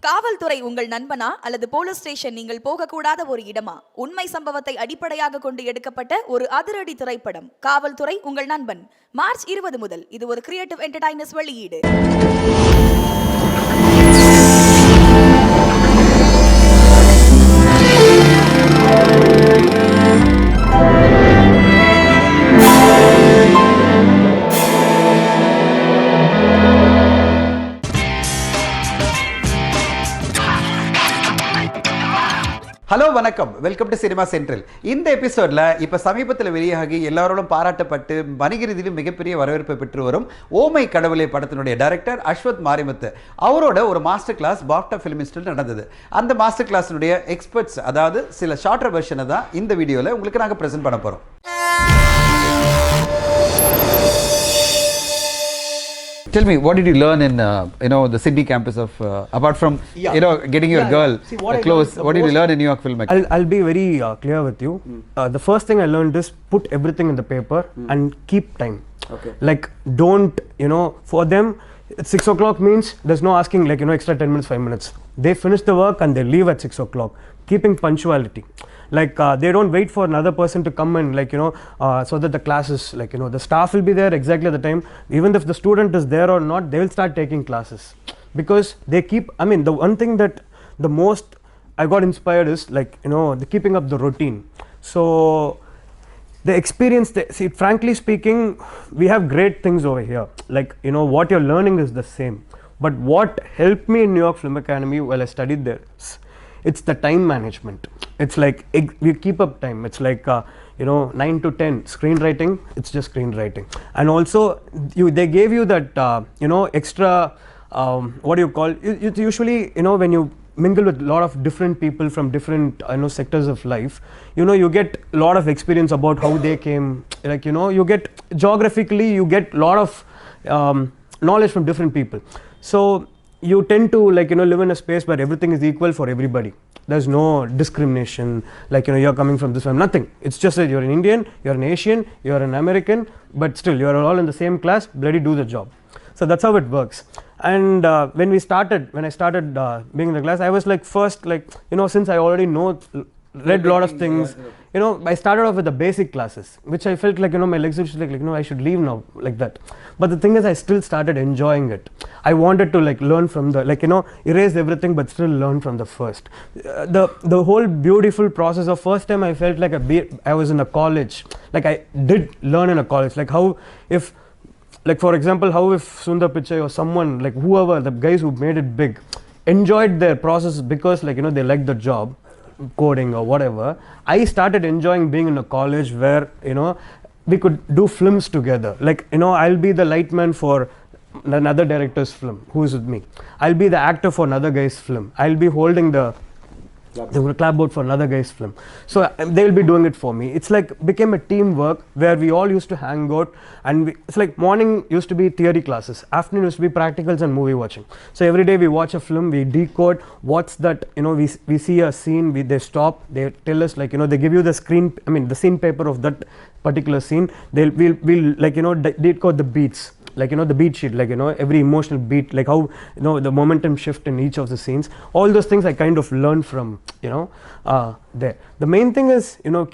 காவல்துறை உங்கள் நண்பனா அல்லது போலீஸ் ஸ்டேஷன் நீங்கள் போகக்கூடாத ஒரு இடமா? உண்மை சம்பவத்தை அடிப்படையாக கொண்டு எடுக்கப்பட்ட ஒரு அதிரடி திரைப்படம் காவல்துறை உங்கள் நண்பன். மார்ச் 20 முதல். இது ஒரு கிரியேட்டிவ் என்டர்டைனர்ஸ் வெளியீடு. ஹலோ வணக்கம், வெல்கம் டு சினிமா சென்ட்ரல். இந்த எபிசோட்ல இப்ப சமீபத்தில் வெளியாகி எல்லாரோடும் பாராட்டப்பட்டு வணிக ரீதியிலும் மிகப்பெரிய வரவேற்பை பெற்று வரும் ஓ மை கடவுளே படத்தினுடைய டைரக்டர் அஸ்வத் மாரிமுத்து அவரோட ஒரு மாஸ்டர் கிளாஸ் பாக்டா ஃபிலிம் இன்ஸ்டியூட் நடந்தது. அந்த மாஸ்டர் கிளாஸினுடைய எக்ஸ்பர்ட்ஸ், அதாவது சில ஷார்ட்டர் வெர்ஷனை தான் இந்த வீடியோல உங்களுக்கு நாங்கள் பிரசென்ட் பண்ண போறோம். Tell me, what did you learn in the Sydney campus of apart from getting your girl close? What did you learn in New York Film? I'll be very clear with you. The first thing I learned is put everything in the paper and keep time. Okay. Like don't for them 6 o'clock means there's no asking extra 10 minutes 5 minutes. They finish the work and they leave at 6 o'clock. Keeping punctuality. They don't wait for another person to come and so that the classes the staff will be there exactly at the time. Even if the student is there or not, they will start taking classes because they keep. The one thing that the most I got inspired is the keeping up the routine. So the experience, see, frankly speaking, we have great things over here. What you're learning is the same, but what helped me in New York Film Academy while I studied there, it's the time management. It's we keep up time. It's 9 to 10 screenwriting. It's just screenwriting. And also they gave you that extra what do you call it? Usually when you mingle with a lot of different people from different sectors of life, you get a lot of experience about how they came. You get geographically, you get a lot of knowledge from different people. So you tend to live in a space where everything is equal for everybody. There's no discrimination, you're coming from this one, nothing. It's just that you're an Indian, you're an Asian, you're an American, but still you're all in the same class, bloody do the job. So that's how it works. And when I started being in the class, I was first since I already read a lot of things, I started off with the basic classes, which I felt my legs were just I should leave now, like that. But the thing is, I still started enjoying it. I wanted to learn from the erase everything but still learn from the first. The whole beautiful process of first time I felt I was in a college, I did learn in a college, how if for example, how if Sundar Pichai or someone whoever, the guys who made it big, enjoyed their process because they liked the job, coding or whatever. I started enjoying being in a college where we could do films together. I'll be the lightman for another director's film who is with me. I'll be the actor for another guy's film. I'll be holding the clapboard for another guy's film. So they'll be doing it for me. It's became a teamwork where we all used to hang out, and it's morning used to be theory classes, afternoon used to be practicals and movie watching. So every day we watch a film, we decode what's that, we see a scene, they stop, they tell us they give you the the scene paper of that particular scene. We'll decode the beats, the beat sheet, every emotional beat, how the momentum shift in each of the scenes. All those things I kind of learned from there. The main thing is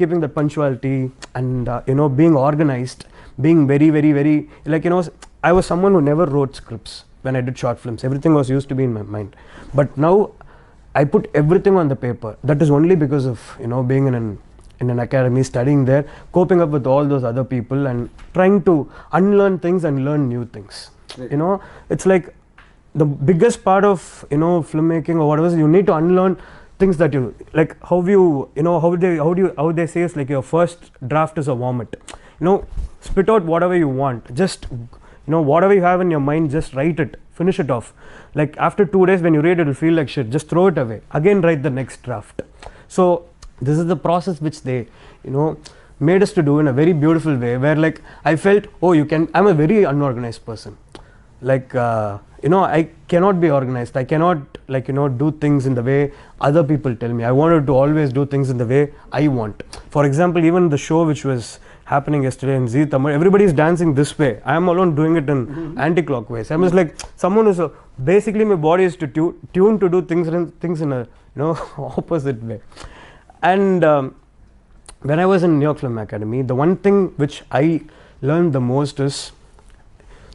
keeping the punctuality and being organized, being very very very I was someone who never wrote scripts when I did short films. Everything was used to be in my mind, but now I put everything on the paper. That is only because of being in an academy, studying there, coping up with all those other people and trying to unlearn things and learn new things. Right. It's the biggest part of filmmaking or whatever, you need to unlearn things that you how they say is your first draft is a vomit. Spit out whatever you want, just whatever you have in your mind, just write it, finish it off. After 2 days when you read it, it'll feel like shit, just throw it away, again write the next draft. So this is the process which they made us to do in a very beautiful way, where I felt, I'm a very unorganized person. I cannot be organized. I cannot do things in the way other people tell me. I wanted to always do things in the way I want. For example, even the show which was happening yesterday in Zee Tamil, everybody is dancing this way. I am alone doing it in anti-clockwise. I was someone is basically my body is to tune to do things in a, you know, opposite way. And when I was in New York Film Academy, the one thing which I learned the most is,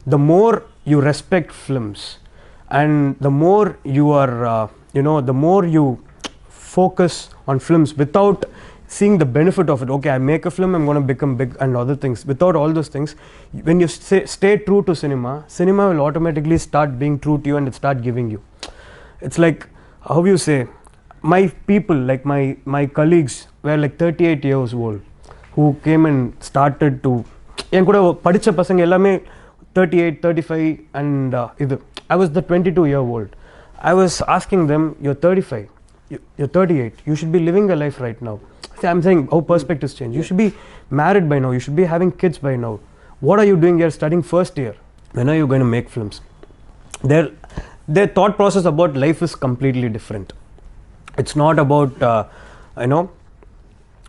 the more you respect films and the more you are, you know, the more you focus on films without seeing the benefit of it. Okay, I make a film, I'm going to become big and other things. Without all those things, when you stay true to cinema will automatically start being true to you and it start giving you. It's like, how you say, my people, like my colleagues were like 38 years old who came and started to, en kuda padicha pasanga ellame 38, 35 and I was the 22-year-old. I was asking them, you're 35, you're 38, you should be living a life right now. See, I'm saying how perspectives change. You should be married by now, you should be having kids by now. What are you doing here studying first year? When are you going to make films? Their thought process about life is completely different. It's not about you know,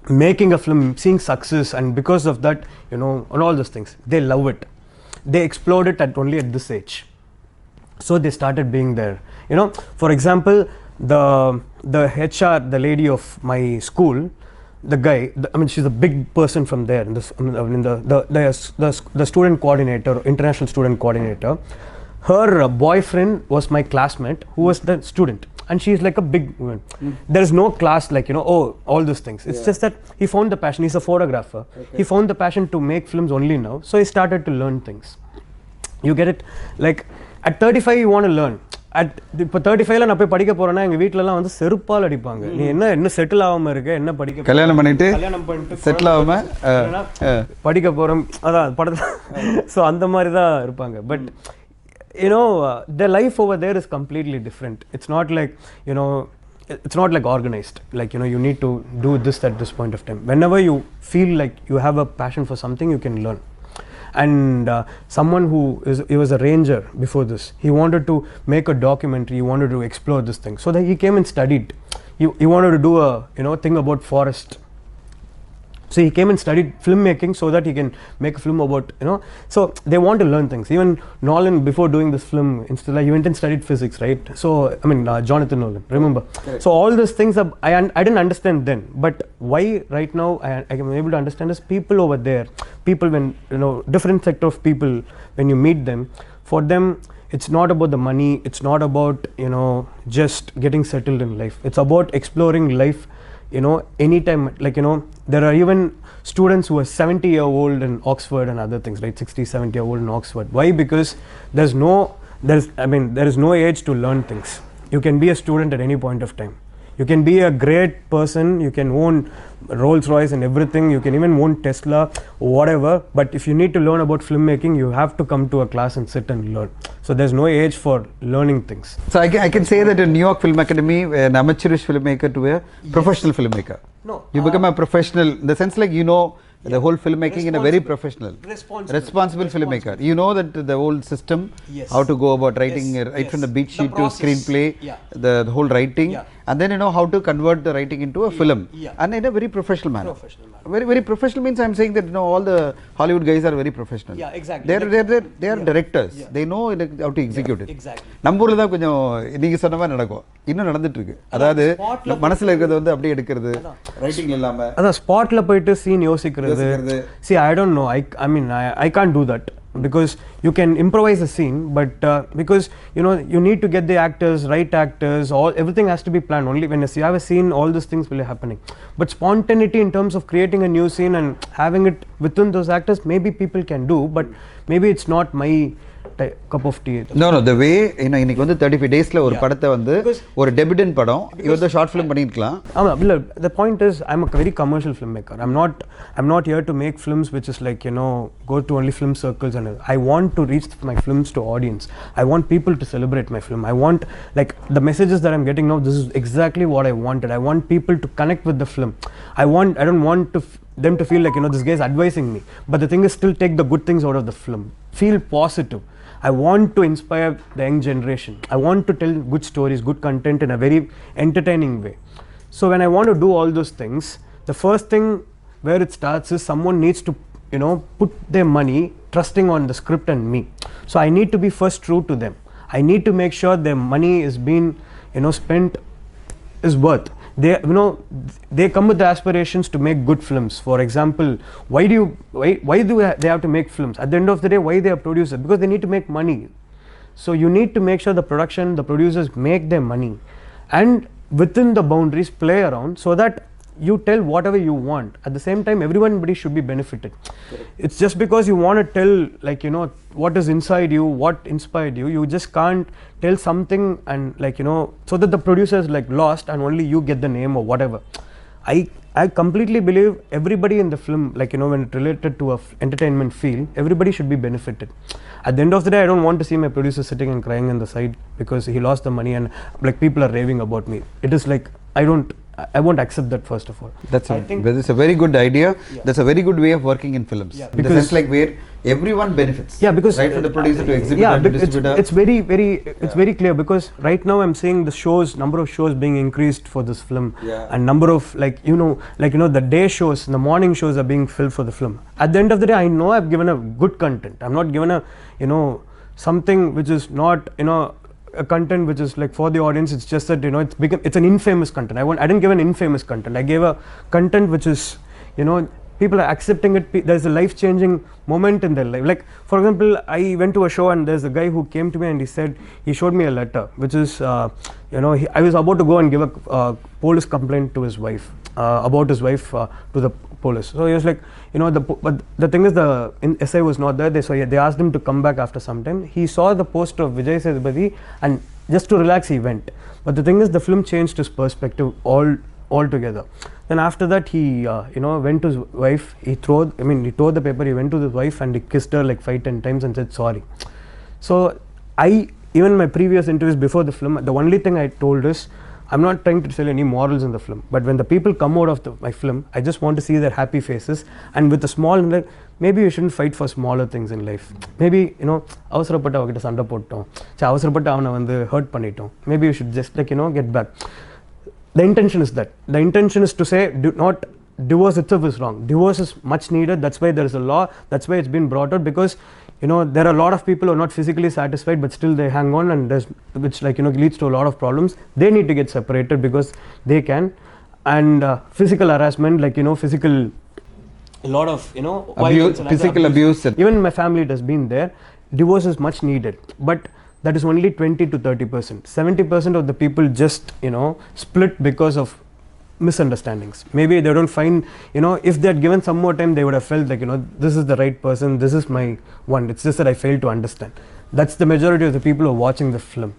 making a film, seeing success, and because of that, you know, and all those things. They love it. They explode it only at this age. So they started being there. You know, for example, the HR, the lady of my school, the guy, I mean, she's a big person from there. In this, the student coordinator, international student coordinator. Her boyfriend was my classmate, who was the student. And she is like a big woman. There is no class like, you know, oh, all those things. It's just that he found the passion. He's a photographer. Okay. He found the passion to make films only now. So he started to learn things. You get it? Like at 35 you want to learn. At இப்போ 35ல நான் போய் படிக்க போறேன்னா எங்க வீட்ல எல்லாம் வந்து செருப்பால் அடிப்பாங்க. நீ என்ன செட்டில் ஆகாம இருக்க, என்ன படிக்க, கல்யாணம் பண்ணிட்டு செட்டில் ஆகாம படிக்க போறோம், அதான் படத்துல. ஸோ அந்த மாதிரி தான் இருப்பாங்க. But you know, the life over there is completely different. It's not like, you know, it's not like organized, like, you know, you need to do this at this point of time. Whenever you feel like you have a passion for something, you can learn. And someone he was a ranger before this, he wanted to make a documentary, he wanted to explore this thing, so that he came and studied. He wanted to do a, you know, thing about forest. So he came and studied filmmaking so that he can make a film about, you know, so they want to learn things. Even Nolan, before doing this film, he went and studied physics, right? So, I mean, Jonathan Nolan, remember? Correct. So all these things, I didn't understand then, but why right now I am able to understand is people over there, people when, you know, different sector of people, when you meet them, for them, it's not about the money, it's not about, you know, just getting settled in life. It's about exploring life, you know, anytime. Like, you know, there are even students who are 70-year-old in Oxford and other things, right? 60, 70-year-old in Oxford. Why? Because there is no age to learn things. You can be a student at any point of time. You can be a great person, you can own Rolls Royce and everything, you can even own Tesla, whatever, but if you need to learn about filmmaking, you have to come to a class and sit and learn. So there's no age for learning things. So I can say that in New York Film Academy, an amateurish filmmaker to a professional filmmaker. No. You become a professional, in the sense like, you know, the whole filmmaking in a very professional, responsible filmmaker. You know that the whole system, how to go about writing, right from the beat sheet to screenplay, the whole writing, and then, you know, how to convert the writing into a film, and in a very professional manner. Very professional means I'm saying that, you know, all the Hollywood guys are very professional. Yeah, exactly. They are directors. They know how to execute it. Exactly. நம்பூர்ல தான் கொஞ்சம் நீங்க சொன்ன மாதிரி நடக்கும். இன்னும் நடந்துட்டு இருக்கு. அதாவது மனசுல இருக்கிறது வந்து அப்படியே எடுக்கிறது, ரைட்டிங் இல்லாம. அத ஸ்பாட்ல போயிட்டு சீன் யோசிக்கிறது. See, I don't know. I mean, I can't do that. Because you can improvise a scene, but because, you know, you need to get the actors, right actors, everything has to be planned. Only when you have a scene, all these things will be happening. But spontaneity in terms of creating a new scene and having it within those actors, maybe people can do, but maybe it's not my cup of tea. No, the way, you know, இன்னைக்கு வந்து 35 daysல ஒரு படத்தை வந்து ஒரு debutant படம் இவரது short film பண்ணிருக்கலாம். ஆமா, இல்ல, the point is I'm a very commercial filmmaker. I'm not here to make films which is like, you know, go to only film circles, and I want to reach my films to audience. I want people to celebrate my film. I want, like, the messages that I'm getting now, this is exactly what I wanted. I want people to connect with the film. I don't want them to feel like, you know, this guy is advising me, but the thing is, still take the good things out of the film. Feel positive. I want to inspire the young generation. I want to tell good stories, good content in a very entertaining way. So when I want to do all those things, the first thing where it starts is someone needs to, you know, put their money trusting on the script and me. So I need to be first true to them. I need to make sure their money is being, spent is worth. They come with the aspirations to make good films. For example, why do they have to make films? At the end of the day, why they are producers? Because they need to make money. So you need to make sure the producers make their money, and within the boundaries play around so that you tell whatever you want. At the same time, everybody should be benefited. It's just because you want to tell what is inside you, what inspired you just can't tell something and so that the producer is lost and only you get the name or whatever. I completely believe everybody in the film, when it related to a entertainment field, everybody should be benefited. At the end of the day, I don't want to see my producer sitting and crying on the side because he lost the money and people are raving about me. It is I won't accept that, first of all. That's a very good idea. Yeah. That's a very good way of working in films. Yeah, because sense where everyone benefits. Yeah, because right from the producer to exhibitor to distributor. It's very clear, because right now I'm seeing the number of shows being increased for this film, and number of the day shows, the morning shows are being filled for the film. At the end of the day, I know I've given a good content. I'm not given a something which is not a content which is for the audience. It's just that it's an infamous content. I didn't give an infamous content. I gave a content which is people are accepting it. There's a life-changing moment in their life. For example, I went to a show and there's a guy who came to me and he showed me a letter which is I was about to go and give a police complaint to his wife about his wife to the police. So he was but the thing is, the essay was not there. They asked him to come back after some time. He saw the poster of Vijay Sethupathi and just to relax he went. But the thing is, the film changed his perspective altogether. Then after that, he went to his wife. He tore the paper. He went to his wife and he kissed her 5-10 times and said sorry. So even my previous interviews before the film, the only thing I told is, I'm not trying to tell any morals in the film, but when the people come out of my film, I just want to see their happy faces, and with a small, maybe you shouldn't fight for smaller things in life. Maybe அவசரப்பட்டு அவகிட்ட சண்டை போட்டோம், அவசரப்பட்டு அவனை hurt பண்ணிட்டோம். Maybe you should just get back. The intention is that. The intention is to say, divorce itself is wrong. Divorce is much needed. That's why there is a law. That's why it's been brought out, because there are a lot of people who are not physically satisfied, but still they hang on, and which leads to a lot of problems. They need to get separated because they can. And physical harassment, a lot of physical abuse. Even in my family, it has been there. Divorce is much needed, but that is only 20 to 30%. 70% of the people just split because of misunderstandings. Maybe they don't find, if they had given some more time, they would have felt this is the right person, this is my one. It's just that I failed to understand. That's the majority of the people who are watching the film.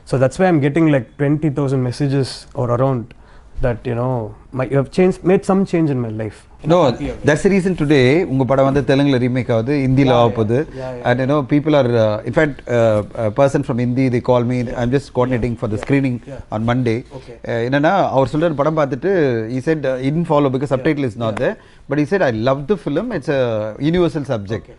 So that's why I'm getting 20,000 messages or around that you have made some change in my life. No, that's the reason today unga padam vandu Telangula remake avudhu, Hindi la avudhu, and people are in fact a person from Hindi, they call me. I'm just coordinating for the screening on Monday. Enna our soldier padam paatittu he said he didn't follow because subtitle is not there, but he said I love the film. It's a universal subject.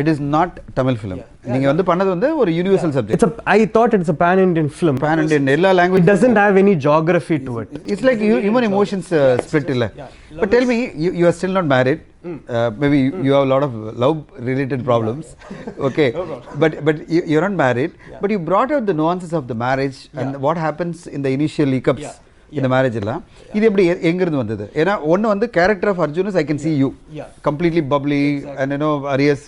It is not Tamil film. Neenga vandu pannadhu vandu or universal subject. I thought it's a pan Indian film. Pan Indian ella language. It doesn't have any geography to it. It's like human emotions split illa. But tell me, you are still not married. Maybe you have a lot of love related problems. Okay, but you're not married. But you brought out the nuances of the marriage and what happens in the initial hiccups in the marriage illa. Idu eppadi enga irundhu vandhathu? Ena onnu vandu character of Arjun is I can see you completely bubbly and Arias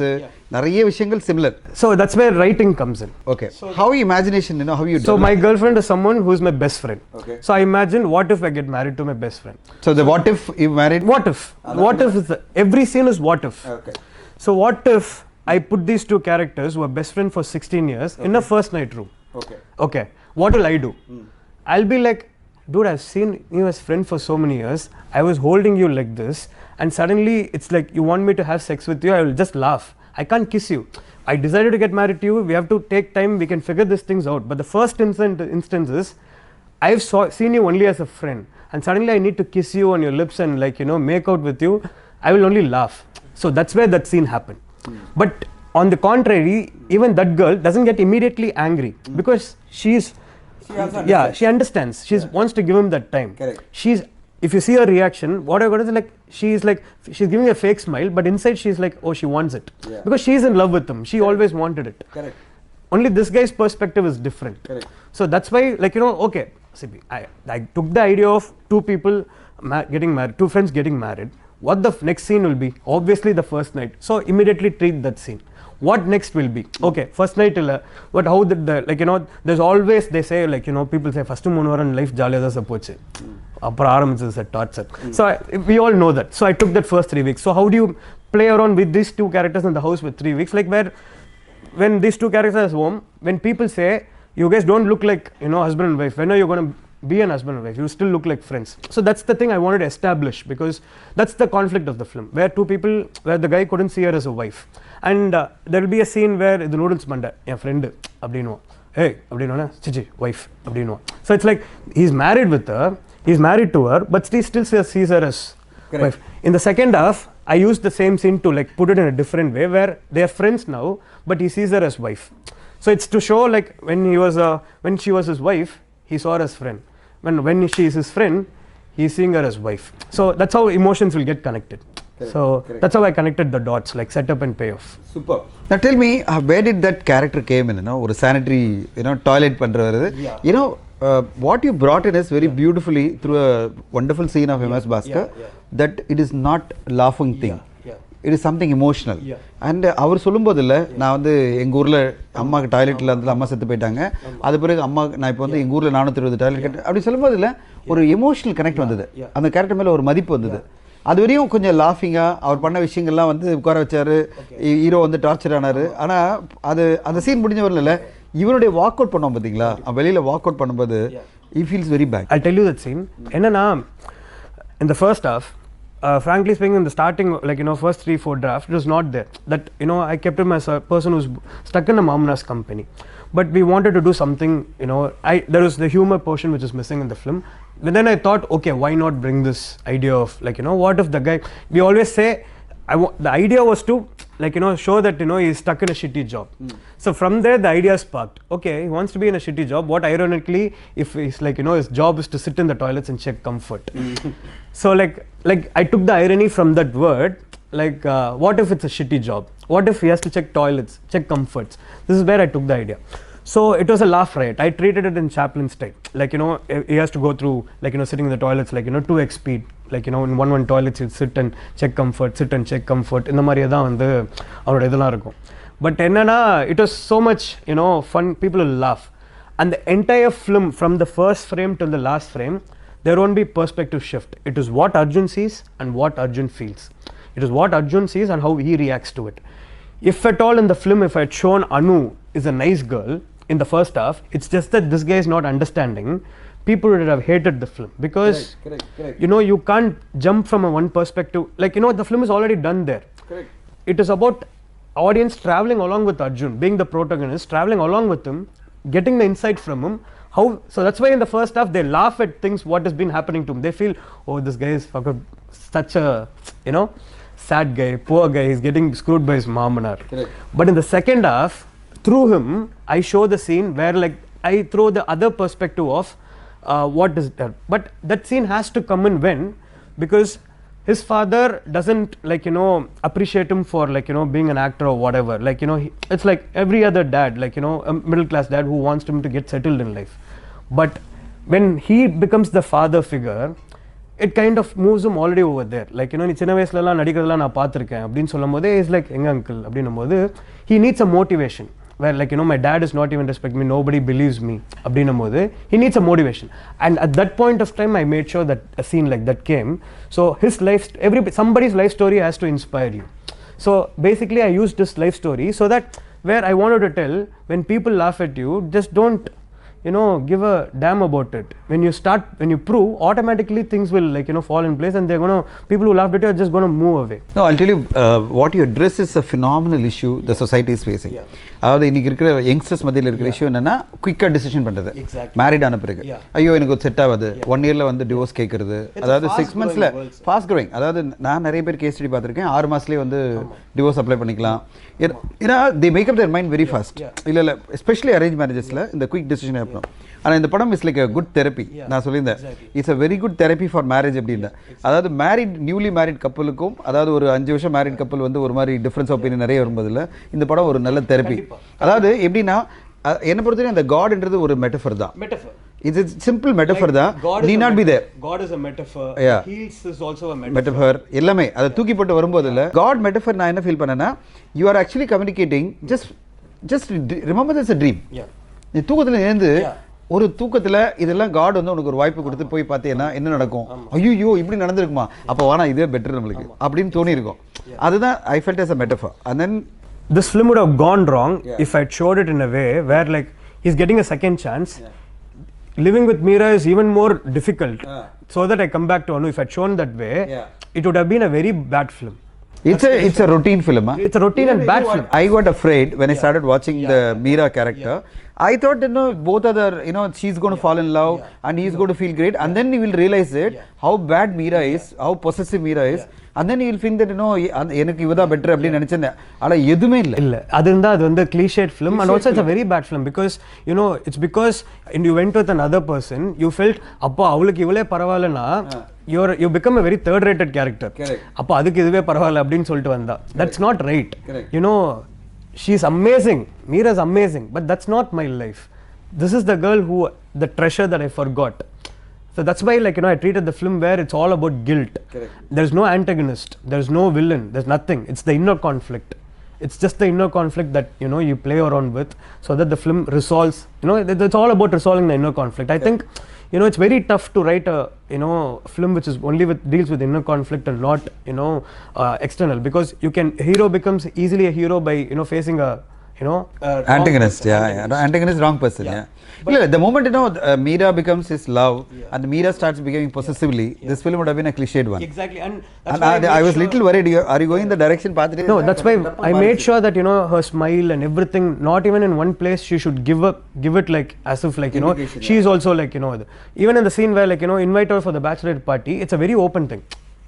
nariya vishayangal similar. So that's where writing comes in. Okay, so how imagination, how you do. So my girlfriend is someone who is my best friend. Okay, so I imagine, what if I get married to my best friend? So the what if you married, what if is every scene is what if. Okay, so what if I put these two characters who are best friends for 16 years in a first night room? Okay, what will I do? I'll be like, dude, I've seen you as friend for so many years. I was holding you like this, and suddenly it's like you want me to have sex with you. I will just laugh. I can't kiss you. I decided to get married to you. We have to take time. We can figure these things out. But the first instance is, I've seen you only as a friend, and suddenly I need to kiss you on your lips and make out with you. I will only laugh. So that's where that scene happened. But on the contrary, even that girl doesn't get immediately angry because she understands. She wants to give him that time. Correct. If you see her reaction, what I got is she's giving a fake smile, but inside she's like, oh, she wants it. Because she's in love with him. She always wanted it. Correct. only this guy's perspective is different. Correct. So that's why, like, you know, okay, see, I took the idea of two people getting married, two friends getting married. What the next scene will be? Obviously the first night. So immediately treat that scene. What next will be? Okay, first night illa, but how did the, like, you know, there's always, they say, like, you know, people say first 3 varam life jolly da pochu apra arambichadhu sa torture. So we all know that. So I took that first 3 weeks. So how do you play around with these two characters in the house with 3 weeks, like, where when these two characters are home, when people say you guys don't look like, you know, husband and wife, when are you going to be an husband and wife? You still look like friends. So that's the thing I wanted to establish, because that's the conflict of the film, where two people, where the guy couldn't see her as a wife, and there will be a scene where the noodles manda a friend abdino, hey abdino chichi wife abdino. So it's like he's married with her, he's married to her, but he still sees her as wife. In the second half I used the same scene to, like, put it in a different way, where they are friends now, but he sees her as wife. So it's to show, like, when she was his wife, he saw her as friend. When she is his friend, he's seeing her as wife. So that's how emotions will get connected. So that's how I connected the dots, like setup and payoff. Super. Now tell me, where did that character came in? You know, or sanitary, you know, toilet பண்றவரு. You know, what you brought in is very beautifully through a wonderful scene of MS Bhaskar, that it is not laughing thing. It is something emotional. And அவர் சொல்லும்போது இல்லை, நான் வந்து எங்கள் ஊரில் அம்மாவுக்கு டாய்லெட்டில் வந்து அம்மா செத்து போயிட்டாங்க, அது பிறகு அம்மா நான் இப்போ வந்து எங்கள் ஊரில் 420 டாய்லெட் கட்டு அப்படி சொல்லும்போது இல்லை, ஒரு எமோஷனல் கனெக்ட் வந்தது, அந்த கேரக்டர் மேலே ஒரு மதிப்பு வந்தது. அது வரையும் கொஞ்சம் லாஃபிங்காக அவர் பண்ண விஷயங்கள்லாம் வந்து உட்கார வச்சார், ஹீரோ வந்து டார்ச்சர் ஆனார். ஆனால் அது அந்த சீன் முடிஞ்ச வரல இவருடைய வாக் அவுட் பண்ணோம் பார்த்தீங்களா, வெளியில் வாக் அவுட் பண்ணும்போது he feels very bad. I'll tell you that scene. என்னன்னா, in the first half, frankly speaking, in the starting, like, you know, first 3-4 draft, it was not there. That, you know, I kept him as a person who's stuck in a Mamna's company. But we wanted to do something, you know, there was the humor portion which is missing in the film. But then I thought, okay, why not bring this idea of, like, you know, what if the guy, we always say, the idea was to, like, you know, show that, you know, he's stuck in a shitty job. So from there the idea sparked, okay, he wants to be in a shitty job, what ironically if he's, like, you know, his job is to sit in the toilets and check comfort. So like I took the irony from that word, like, what if it's a shitty job, what if he has to check toilets, check comforts. This is where I took the idea. So it was a laugh riot. I treated it in Chaplin style, like, you know, he has to go through, like, you know, sitting in the toilets, like, you know, 2x speed, like, you know, in one toilets he'll sit and check comfort, sit and check comfort. இந்த மாதிரி தான் வந்து அவரோட இதெல்லாம் இருக்கும். But என்னன்னா, it was so much, you know, fun, people will laugh, and the entire film from the first frame till the last frame, there won't be perspective shift. It is what Arjun sees and what Arjun feels. It is what Arjun sees and how he reacts to it. If at all in the film, if I had shown Anu is a nice girl in the first half, it's just that this guy is not understanding, people would have hated the film, because correct. You know, you can't jump from a one perspective, like, you know, the film is already done there. Correct. It is about audience traveling along with Arjun, being the protagonist, traveling along with him, getting the insight from him. How, so that's why in the first half they laugh at things what has been happening to him. They feel, oh, this guy is such a, you know, sad guy, poor guy, he's getting screwed by his mamanar. But in the second half, through him, I show the scene where, like, I throw the other perspective of what is there. But that scene has to come in when, because his father doesn't, like, you know, appreciate him for, like, you know, being an actor or whatever. Like, you know, it's like every other dad, like, you know, a middle class dad who wants him to get settled in life. But when he becomes the father figure, it kind of moves him already over there. Like, you know, நீ சின்ன வயசுலலாம் நடிக்கிறதெல்லாம் நான் பார்த்துருக்கேன் அப்படின்னு சொல்லும் போது is like எங்க uncle அப்படின்னும் போது he needs a motivation, where, like, you know, my dad is not even respecting me, nobody believes me அப்படின்னும் போது he needs a motivation. And at that point of time I made sure that a scene like that came. So his life, somebody's life story has to inspire you. So basically I used this life story so that where I wanted to tell, when people laugh at you, just don't, you know, give a damn about it. When you prove, automatically things will, like, you know, fall in place, and they're going to, people who laughed at you are just going to move away. No, I'll tell you, what you address is a phenomenal issue the society is facing. அதாவது இன்னைக்கு இருக்கிற youngsters மத்தியில் இருக்கிற issue என்னன்னா, குயிக்காக decision பண்ணுறது, married ஆன பிறகு ஐயோ எனக்கு ஒரு செட் ஆகுது, 1 இயரில் வந்து டிவோர்ஸ் கேட்குறது, அதாவது 6 monthsல ஃபாஸ்ட் க்ரோயிங். அதாவது நான் நிறைய பேர் கேஸ் ஸ்டடி பார்த்துருக்கேன், 6 மாதத்துலேயே வந்து டிவோர்ஸ் அப்ளை பண்ணிக்கலாம். ஏன்னா they make up their mind very fast. இல்லை எஸ்பெஷலி அரேஞ்ச் மேரேஜஸில் இந்த குயிக் டிசிஷன் ஏற்படும். ஆனால் இந்த படம் is like a good therapy. நான் சொல்லியிருந்தேன், it's a very good therapy for marriage அப்படின்னா. அதாவது நியூலி மேரிட் கப்பலுக்கும், அதாவது ஒரு 5 வருஷம் மேரிட் கப்பல் வந்து ஒரு மாதிரி டிஃப்ரென்ஸ் ஒப்பீனியன் நிறைய வரும்போதில் இந்த படம் ஒரு நல்ல தெரப்பி. அதாவது எப்படின்னா என்ன பொறுத்தவரை அந்த காட்ன்றது ஒரு மெட்டஃபர் தான். Metaphor. It's a simple metaphor தான். Need not be there. God is a metaphor. Yeah. Heals is also a metaphor. Metaphor எல்லாமே அதை தூக்கி போட்டு வரும்போது இல்ல God metaphor நான் என்ன ஃபீல் பண்ணேன்னா you are actually communicating just remember this a dream. Yeah. நீ தூக்கத்துல எழுந்து ஒரு தூக்கத்துல இதெல்லாம் காட் வந்து உனக்கு ஒரு வாய்ப்பு கொடுத்து போய் பார்த்தீங்கன்னா என்ன நடக்கும், ஐயோ இப்படி நடந்திருக்குமா, அப்போ வேணா இதே பெட்டர் நம்மளுக்கு அப்படின்னு தோணி இருக்கும். அதுதான் I felt as a metaphor. And then this film would have gone wrong if I showed it in a way where like he's getting a second chance. Living with Meera is even more difficult. So that I come back to Anu, if I'd shown that way, it would have been a very bad film. It's a routine film. Huh? It's a routine and bad film. I got afraid when I started watching the Meera character. I thought, both other, she's going to fall in love and he's going to feel great, and then you will realize it how bad Meera is, how possessive Meera is, and then you will think that எனக்கு இவதா better அப்படி நினைச்சேன். ஆனா எதுமே இல்ல அது இருந்தா அது வந்து cliched film, and also it's a very bad film because it's because you went with another person, you felt அப்போ அவளுக்கு இவளே பரவாயில்லைனா you become a very third rated character. அப்போ அதுக்கு இதுவே பரவாயில்லை அப்படின்னு சொல்லிட்டு வந்தா, that's not right. She's amazing, Meera is amazing, but that's not my life. This is the girl the treasure that I forgot. So that's why I treated the film where it's all about guilt. There's no antagonist, there's no villain, there's nothing. It's the inner conflict. It's just the inner conflict that you play around with so that the film resolves. It's all about resolving the inner conflict. I think it's very tough to write a film which is only deals with inner conflict and not external, because hero becomes easily a hero by facing a antagonist. Antagonist, wrong person. The moment Meera becomes his love and Meera starts becoming possessively, this film would have been a cliched one. Exactly, and I was little worried. Are you going in the direction path? No, that's why I made sure that her smile and everything, not even in one place she should give it like as if she is also even in the scene where invite her for the bachelorette party, it's a very open thing.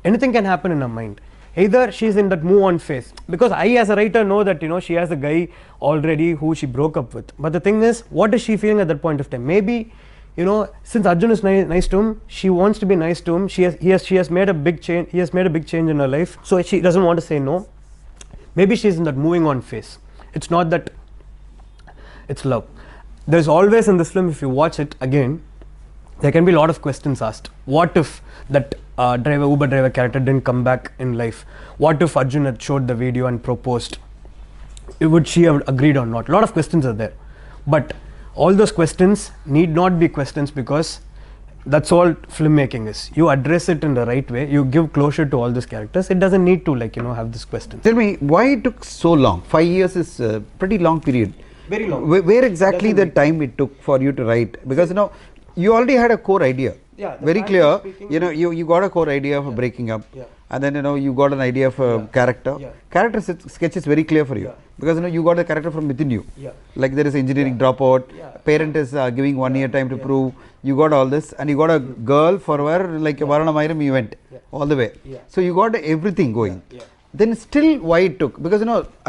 Anything can happen in her mind. Either she's in that move on phase, because I as a writer know that she has a guy already who she broke up with, but the thing is, what is she feeling at that point of time? Maybe since Arjun is nice to him, she wants to be nice to him. She has made a big change. He has made a big change in her life, so she doesn't want to say no. Maybe she's in that moving on phase. It's not that it's love. There's always in this film, if you watch it again, there can be a lot of questions asked. What if that Uber driver character didn't come back in life? What if Arjun had showed the video and proposed? Would she have agreed or not? A lot of questions are there, but all those questions need not be questions, because that's all filmmaking is. You address it in the right way, you give closure to all these characters. It doesn't need to have this question. Tell me, why it took so long? 5 years is a pretty long period. Very long. Where exactly the time it took for you to write? Because you already had a core idea. Very clear. You got a core idea of breaking up, and then you got an idea of a character. Character sketch is very clear for you, because you got a character from within you. Like there is engineering dropout, parent is giving 1 year time to prove. You got all this, and you got a girl for where Varanamayiram you went all the way. So you got everything going. Then still why it took? Because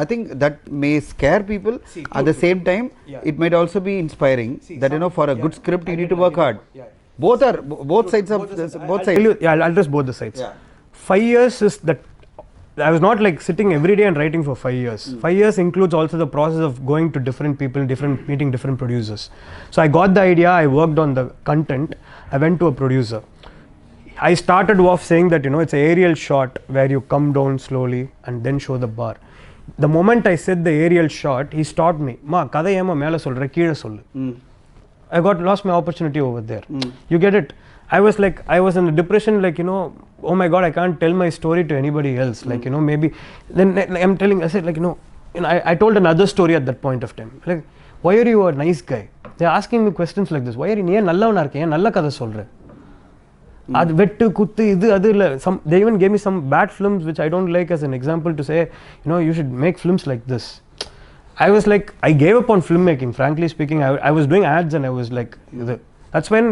I think that may scare people. At the same time, it might also be inspiring that for a good script you need to work hard. Both sides of both sides. I'll address both the sides. 5 years is that I was not sitting every day and writing for 5 years. 5 years includes also the process of going to different people, meeting different producers. So I got the idea, I worked on the content, I went to a producer. I started off saying that it's an aerial shot where you come down slowly and then show the bar. The moment I said the aerial shot, he stopped me. Ma, kadai ema mela solra, keela sollu. I lost my opportunity over there. You get it? I was in a depression, oh my God, I can't tell my story to anybody else. Maybe then I'm telling, I said I told another story at that point of time. Why are you a nice guy? They're asking me questions like this. Why are you nallavana irke? Nalla kada solra. அது வெட்டு குத்து இது அது இல்லை. They even gave me some bad films which I don't like as an example to say you should make films like this. I gave up on filmmaking, frankly speaking. I was doing ads and I was that's when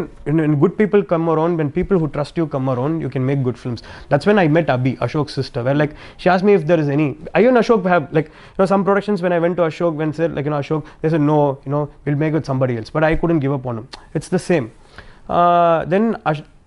good people come around, when people who trust you come around, you can make good films. That's when I met Abhi, Ashok's sister, where she asked me if there is any. I and Ashok have some productions. When I went to Ashok, when said Ashok, they said no, we'll make with somebody else, but I couldn't give up on him. It's the same. Then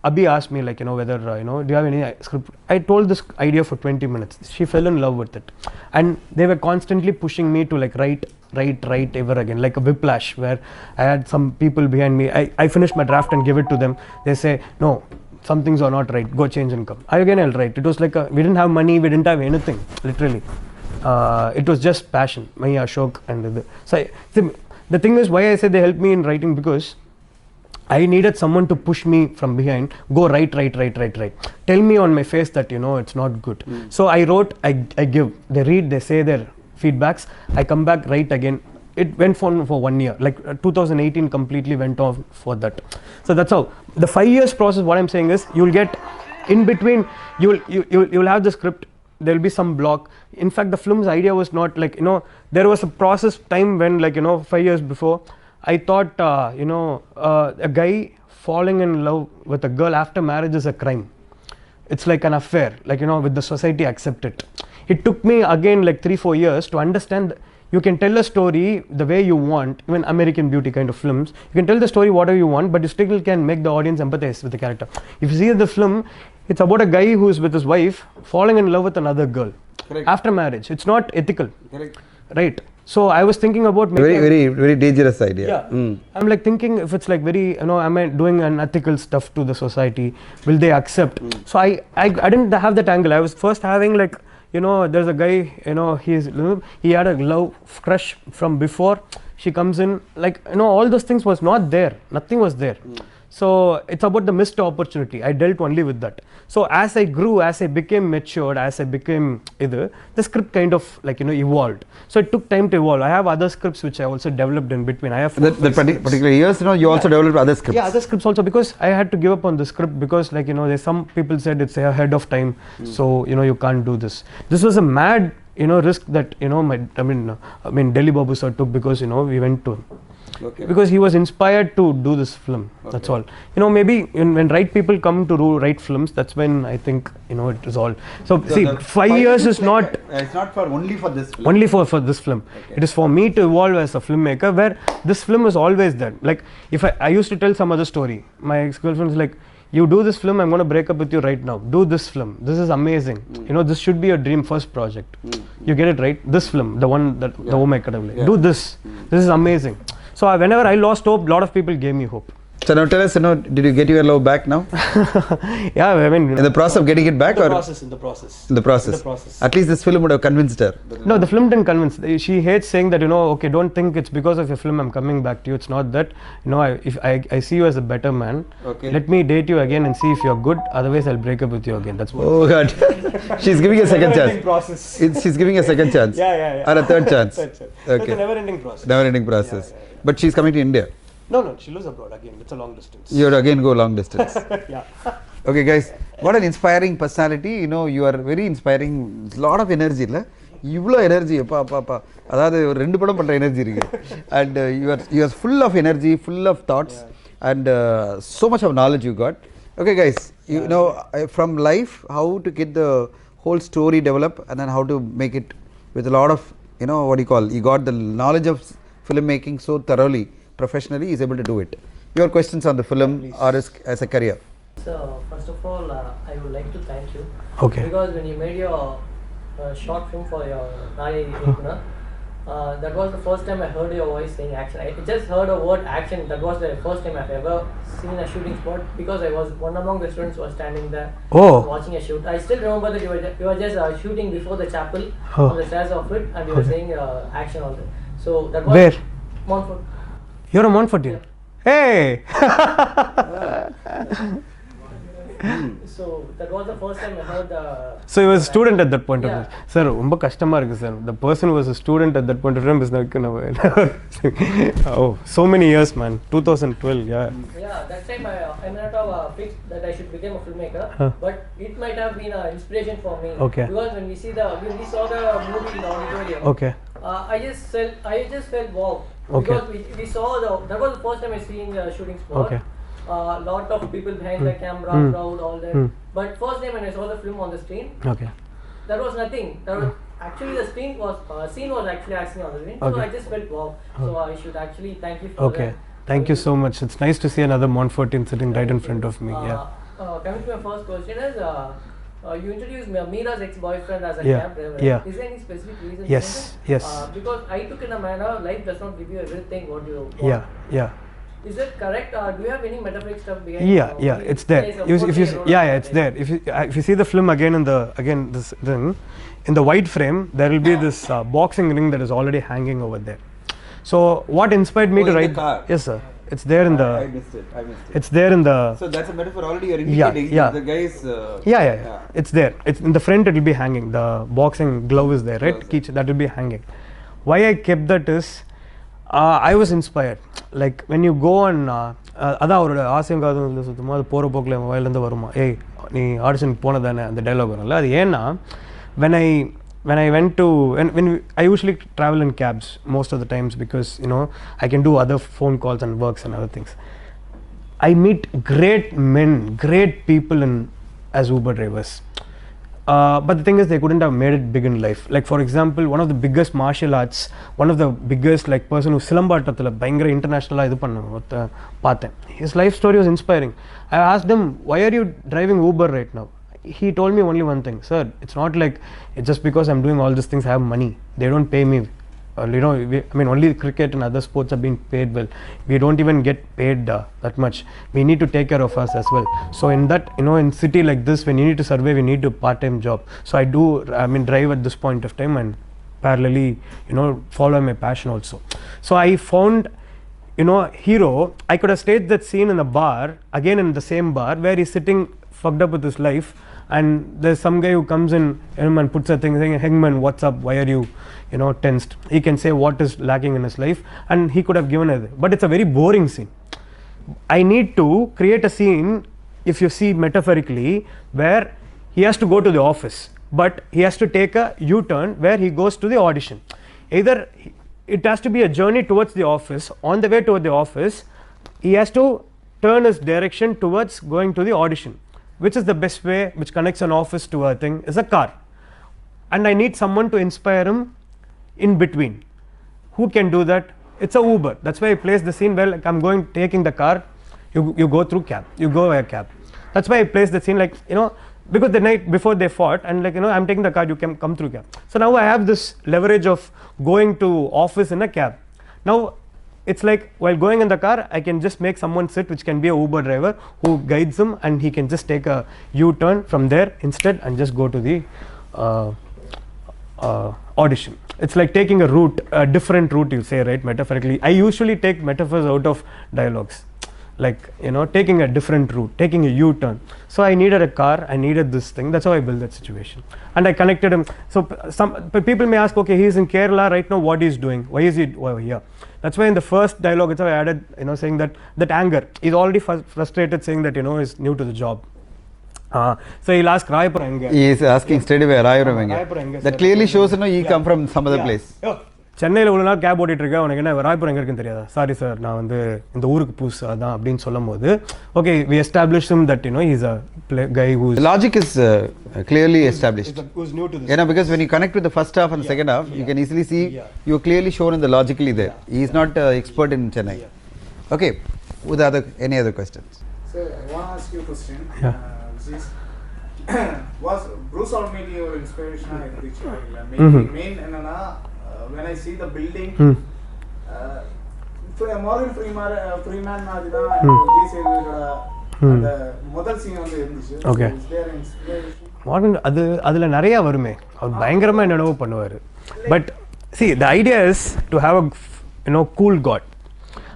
Abhi asked me like, whether, do you have any script? I told this idea for 20 minutes. She fell in love with it. And they were constantly pushing me to like write ever again, like a whiplash where I had some people behind me. I finished my draft and give it to them. They say, no, some things are not right, go change and come. I'll write. It was like, we didn't have money, we didn't have anything, literally. It was just passion, me, Ashok, and the thing is why I say they helped me in writing, because I needed someone to push me from behind, go write. Tell me on my face that, it's not good. So I wrote, I give, they read, they say their feedbacks, I come back, write again. It went for 1 year, like 2018 completely went off for that. So that's how. The 5 years process, what I'm saying is, you'll get, in between, you'll have the script, there'll be some block. In fact, the film's idea was not like, there was a process time when, like, 5 years before, I thought, a guy falling in love with a girl after marriage is a crime. It's like an affair, like, with the society accept it. It took me again like 3-4 years to understand you can tell a story the way you want, even American Beauty kind of films. You can tell the story whatever you want, but you still can make the audience empathize with the character. If you see the film, it's about a guy who's with his wife falling in love with another girl. Correct. After marriage. It's not ethical. Correct. Right. So I was thinking about very dangerous idea. Yeah. I'm like thinking if it's like very, am I doing unethical stuff to the society? Will they accept? So I didn't have that angle. I was first having like, there's a guy, he had a love crush from before. She comes in, like, all those things was not there. Nothing was there. So it's about the missed opportunity. I dealt only with that. So as I grew, as I became matured, as I became the script kind of like, evolved. So it took time to evolve. I have other scripts which I also developed in between. I have that particular years, you also developed other scripts. Yeah, other scripts also, because I had to give up on the script because, like, there's some people said it's ahead of time. So, you can't do this. This was a mad, risk that, Delhi Babu sir took, because, we went to him. Okay. Because he was inspired to do this film. Okay. That's all. Maybe when right people come to write films, that's when I think it is all. So see, 5 years is not. It's not only for this film. Only for this film. Okay. It is for me to evolve as a filmmaker, where this film is always there. Like, if I used to tell some other story, my ex-girlfriend is like, you do this film, I'm going to break up with you right now. Do this film. This is amazing. This should be your dream first project. You get it right. This film, the one that the Oh My Kadavule. Yeah. Do this. This is amazing. So whenever I lost hope, a lot of people gave me hope. So now tell us, did you get your love back now? Yeah, I mean. In the process of getting it back, In the process. At least this film would have convinced her. No, the film didn't convince. She hates saying that, okay, don't think it's because of your film I'm coming back to you. It's not that. If I see you as a better man, okay, let me date you again and see if you're good. Otherwise, I'll break up with you again. That's what. Oh God. She's giving a second chance. She's giving a second chance. Yeah. Or a third chance. Okay. It's a never-ending process. Never-ending process. Yeah. But she's coming to India. No, she lives abroad again. It's a long distance. You would again go long distance. Yeah. Okay, guys. What an inspiring personality. You are very inspiring. Lot of energy, la? Ivlo energy, adhaadu rendu padam pandra energy irukku. And you are full of energy, full of thoughts, and so much of knowledge you got. Okay, guys. From life, how to get the whole story develop, and then how to make it with a lot of, you got the knowledge of filmmaking so thoroughly, professionally, is able to do it. Your questions on the film or as a career? So first of all, I would like to thank you. Okay. Because when you made your short film for your Nari Ekuna, that was the first time I heard your voice saying action. I just heard a word action. That was the first time I've ever seen a shooting spot, because I was one among the students who was standing there watching a shoot. I still remember that you were just shooting before the chapel on the stairs of it, and you were saying action on it. So that was where? Montfort. You're a Montfortian? Yeah. Hey! So that was the first time I heard So he was a student at that point of time. Sir, ரொம்ப கஷ்டமா இருக்கு sir. The person who was a student at that point of time is not gonna. Oh, so many years, man. 2012, yeah. Yeah, that time I may not have fixed that I should become a filmmaker, but it might have been an inspiration for me. Okay. Because when we saw the movie in auditorium. Okay. I just felt wow. Okay. Because we saw that was the first time I seen the shooting spot. Okay. Lot of people behind the camera, crowd, all that. But first time when I saw the film on the screen, Okay. that was nothing. That was actually the scene was actually acting on the screen. Okay. So I just felt wow. So I should actually thank you for that. Thank you so much. It's nice to see another Montfortian sitting right in front of me. Yeah. coming to my first question is, you introduced Meera's ex-boyfriend as a Yeah, cab driver. yeah. Is there any specific reason? Yes, behind it? yes. Because I took in a manner, life does not give you everything what you want. Yeah, yeah. Is that correct? Or do you have any metaphoric stuff behind? Yeah, yeah, he it's there. plays a If you 40-year role yeah, of yeah, it's life? there. If you see the film again this thing, in the wide frame, there will be this boxing ring that is already hanging over there. So what inspired me Oh, to in the write? car? Yes, sir. It's there in I the. missed it. It's there in the. So that's a metaphor already. You're Yeah, indicating yeah. the guy's. Yeah. It's there. It's in the front. It will be hanging. The boxing glove is there, right? Glove. That will be hanging. Why I kept that is, I was inspired. Like when you go on, அதான் அவரோட ஆசையும் காதும் சுத்தமாக அது போகிற போக்கில் என் வாயிலேருந்து வருமா ஏய் நீ ஆடிஷனுக்கு போனதானே அந்த டைலாக் வரும்ல அது ஏன்னா when I went to when I usually travel in cabs most of the times because I can do other phone calls and works and other things. I meet great men, great people as Uber drivers. But the thing is they couldn't have made it big in life. Like for example, one of the biggest martial arts, one of the biggest like person who சிலம்பாட்டத்தில் பயங்கர இன்டர்நேஷ்னலாக இது பண்ண பார்த்தேன். His life story was inspiring. I asked him, why are you driving Uber right now? He told me only one thing, sir, it's not like it's just because I'm doing all these things I have money. They don't pay me. Only cricket and other sports are being paid well. We don't even get paid that much. We need to take care of us as well. So in that, in city like this, when you need to survive, you need to part-time job. So I do, drive at this point of time and parallelly, follow my passion also. So I found, hero. I could have staged that scene in the bar, again in the same bar, where he's sitting fucked up with his life, and there's some guy who comes in and puts a thing saying, Hangman, what's up? Why are you, tensed? He can say what is lacking in his life, and he could have given it. But it's a very boring scene. I need to create a scene, if you see metaphorically, where he has to go to the office, but he has to take a U-turn where he goes to the audition. Either it has to be a journey towards the office. On the way toward the office, he has to turn his direction towards going to the audition. Which is the best way, which connects an office to a thing, is a car. And I need someone to inspire him in between. Who can do that? It's a Uber. That's why I placed the scene where like I'm taking the car, you go through cab, you go via cab. That's why I placed the scene like, because the night before they fought and like, I'm taking the car, you can come through cab. So now I have this leverage of going to office in a cab. Now it's like while going in the car, I can just make someone sit, which can be a Uber driver who guides him, and he can just take a U-turn from there instead and just go to the audition. It's like taking a different route, you say, right, metaphorically. I usually take metaphors out of dialogues, like taking a different route, taking a U-turn. So I needed a car, I needed this thing. That's how I built that situation, and I connected him. So some people may ask, okay, he's in Kerala right now, what he's doing, why is he here? That's why in the first dialogue itself I added, saying that anger, he's already frustrated, saying that he's new to the job. So he'll ask Rayapura enga. He is asking straight away Rayapura enga. That clearly shows he come from some other place. சென்னையில் இவ்வளோ நாள் gap ஓட்டிகிட்டு இருக்கேன், உனக்கு என்ன ராய்புரம் எங்கே இருக்குன்னு தெரியாதா? சாரி சார், நான் இந்த ஊருக்கு புதுசு அதான் அப்படின்னு சொல்லும் போது, okay, we established him that he's a guy who's The logic is clearly established. who's new to this. Because when you connect with the first half and the second half, you can easily see you're clearly shown in the logically there. He is not expert in Chennai. Okay, with any other questions? Sir, I want to ask you a question. Yeah. Which is, was Bruce Almighty your inspiration in the child? Main enna when I see the building, Morgan Freeman மாதிரி தான் G சேவியரோட அந்த முதல் scene வந்து இருந்துச்சு. Okay. Is there an inspiration? Morgan அதில் நிறையா வருமே, அவர் பயங்கரமாக என்னென்னவோ பண்ணுவார். But see, the idea is to have a cool god.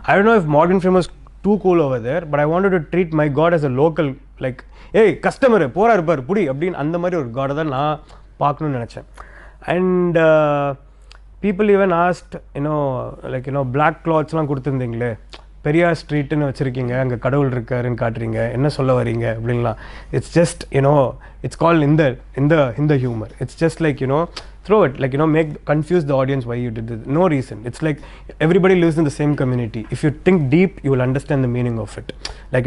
I don't know if Morgan Freeman was too cool over there, but I wanted to treat my god as a local, like, hey, customer போறாரு பாரு புடி அப்படின்னு அந்த மாதிரி ஒரு காடை தான் நான் பார்க்கணும்னு நினச்சேன். And people even asked, black clothsலாம் கொடுத்துருந்தீங்களே, பெரியார் ஸ்ட்ரீட்னு வச்சுருக்கீங்க, அங்கே கடவுள் இருக்காருன்னு காட்டுறீங்க, என்ன சொல்ல வரீங்க அப்படின்லாம். இட்ஸ் ஜஸ்ட் இட்ஸ் கால்ட் இந்த humour. It's just like throw it, like confuse the audience why you did this. No reason. It's like everybody lives in the same community. If you think deep, you will understand the meaning of it. Like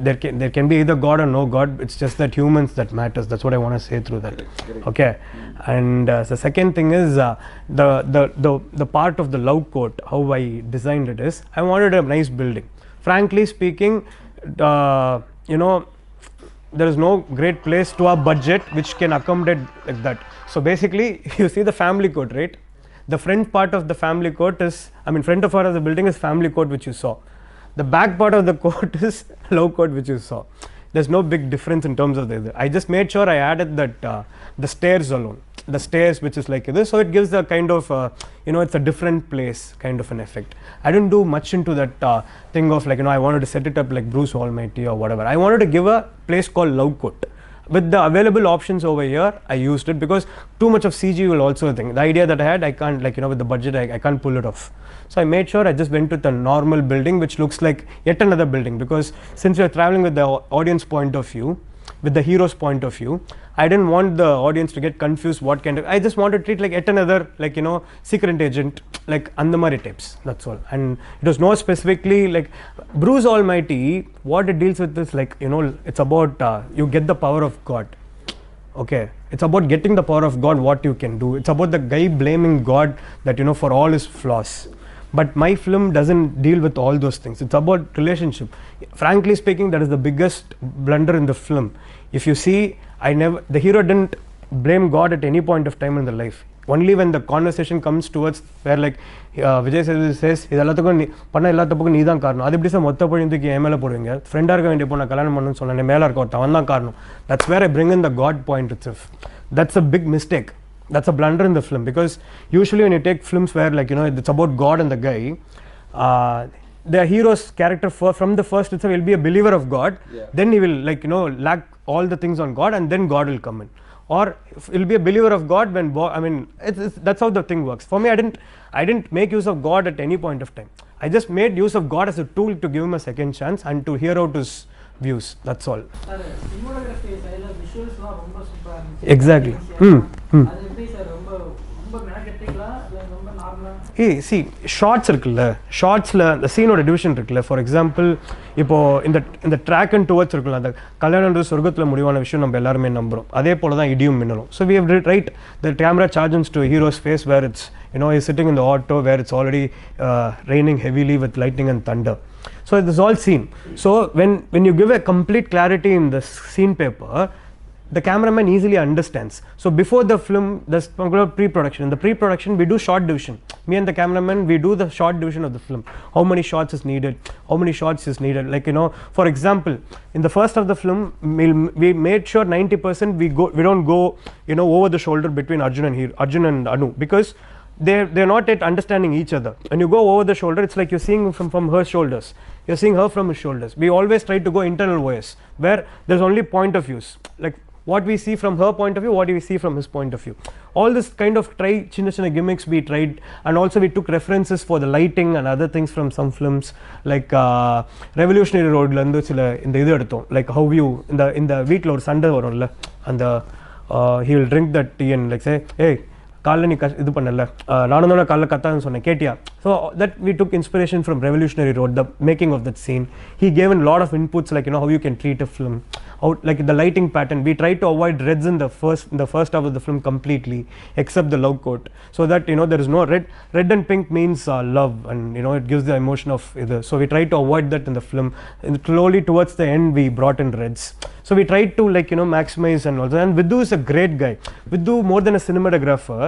there can be either God or no God. It's just that humans that matters. That's what I want to say through that. Okay. And the second thing is the part of the love quote, how I designed it is, I wanted a nice building. Frankly speaking, there is no great place to our budget which can accommodate like that. So basically, you see the family court, right? The front part of the family court is, front of part of the building is family court which you saw. The back part of the court is low court which you saw. There's no big difference in terms of the, I just made sure I added that the stairs alone, the stairs which is like this, so it gives a kind of it's a different place kind of an effect. I didn't do much into that thing of like I wanted to set it up like Bruce Almighty or whatever. I wanted to give a place called Love Court. With the available options over here, I used it because too much of CG will also think. The idea that I had, I can't with the budget, I can't pull it off. So I made sure I just went with a normal building which looks like yet another building, because since we are traveling with the audience point of view, with the hero's point of view, I didn't want the audience to get confused what kind of, I just wanted to treat like yet another secret agent, like Andamari types, that's all. And it was not specifically like Bruce Almighty, what it deals with is like it's about you get the power of God. Okay, it's about getting the power of God, what you can do. It's about the guy blaming God that for all his flaws. But my film doesn't deal with all those things. It's about relationship. Frankly speaking, that is the biggest blunder in the film. If you see, the hero didn't blame God at any point of time in the life. Only when the conversation comes towards where like Vijay says, பண்ண எல்லா தப்புக்கும் நீ தான் காரணம், அது எப்படி sir மொத்த பொழுதுக்கு என் மேலே போடுவீங்க, ஃப்ரெண்டாக இருக்க வேண்டிய பொண்ணை கல்யாணம் பண்ணணும்னு சொன்னேன், மேலே இருக்க ஒருத்தன் அவன் தான் காரணம். That's where I bring in the God point itself. That's a big mistake. That's a blunder in the film, because usually when you take films where like it's about God and the guy, the hero's character from the first itself will be a believer of God, then he will lack all the things on God, and then God will come in. Or he'll be a believer of God when that's how the thing works. For me, I didn't make use of God at any point of time. I just made use of God as a tool to give him a second chance and to hear out his views, that's all. Cinematography side visuals la romba super irundhuchu. Exactly. அது எப்படி sir ரொம்ப மெனக்கெட்டீங்களா இல்ல ரொம்ப நார்மலா? See, shorts இருக்குல்ல, ஷார்ட்ஸில் அந்த சீனோட division இருக்குல்ல. ஃபார் எக்ஸாம்பிள் இப்போது இந்த ட்ராக் அண்ட் டுவர்ட்ஸ் இருக்குல்ல, அந்த கல்யாணன்றது சொர்க்கத்தில் முடிவான விஷயம் நம்ம எல்லாருமே நம்புகிறோம். அதே போல் தான் இடியும் மின்னலும். So we have right the camera changes to hero's face where it's he's sitting in the auto where it's already raining heavily with lightning and thunder. So this is all seen. So when you give a complete clarity in the scene paper, the cameraman easily understands. So before the film, there's pre-production. In the pre-production, we do shot division. Me and the cameraman, we do the shot division of the film. How many shots is needed? How many shots is needed? Like for example, in the first of the film, we made sure 90% we don't go over the shoulder between Arjun and Anu, because they're not yet understanding each other. When you go over the shoulder, it's like you're seeing from her shoulders, you're seeing her from his shoulders. We always try to go internal voice where there's only point of views, like what we see from her point of view, what do we see from his point of view. All this kind of chinna gimmicks we tried, and also we took references for the lighting and other things from some films, like Revolutionary Road la irundhu sila inda idu eduthom, like how you in the வீட்ல ஒரு சண்டை வரும்ல, அந்த he will drink that tea and like say, hey, காலைல நீ இது பண்ணல, நானும் தானே காலைல கத்தாதுன்னு சொன்னேன் கேட்டியா. So that we took inspiration from Revolutionary Road, the making of that scene. He gave in lot of inputs like how you can treat a film, like the lighting pattern. We try to avoid reds in the first half of the film completely, except the love quote, so that there is no red and pink means love, and it gives the emotion of either. So we try to avoid that in the film, and slowly towards the end we brought in reds. So we tried to maximize, and also, and Vidhu is a great guy. Vidhu, more than a cinematographer,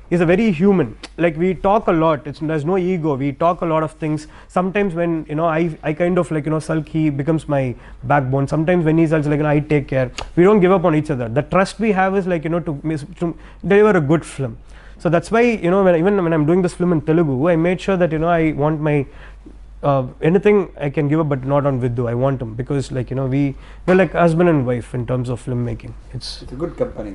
he's a very human. Like we talk a lot, there's no ego, we talk a lot of things. Sometimes when I kind of sulk, he becomes my backbone. Sometimes when he's also I take care. We don't give up on each other. The trust we have is to deliver a good film. So that's why when I'm doing this film in Telugu, I made sure that I want my anything I can give up, but not on Vidhu. I want him because we're like husband and wife in terms of filmmaking. It's a good company,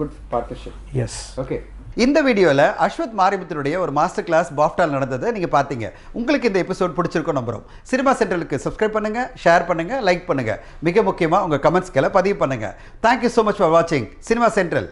good partnership. Yes. Okay. இந்த வீடியோவில் அஸ்வத் மாரிமுத்துடைய ஒரு master class பாஃப்டால் நடந்ததை நீங்கள் பார்த்தீங்க. உங்களுக்கு இந்த episode பிடிச்சிருக்கோம் நம்புகிறோம். சினிமா சென்ட்ரலுக்கு சப்ஸ்கிரைப் பண்ணுங்கள், ஷேர் பண்ணுங்கள், லைக் பண்ணுங்கள். மிக முக்கியமாக உங்கள் கமெண்ட்ஸ்களை பதிவு பண்ணுங்கள். தேங்க்யூ ஸோ மச் ஃபார் வாட்சிங் சினிமா சென்ட்ரல்.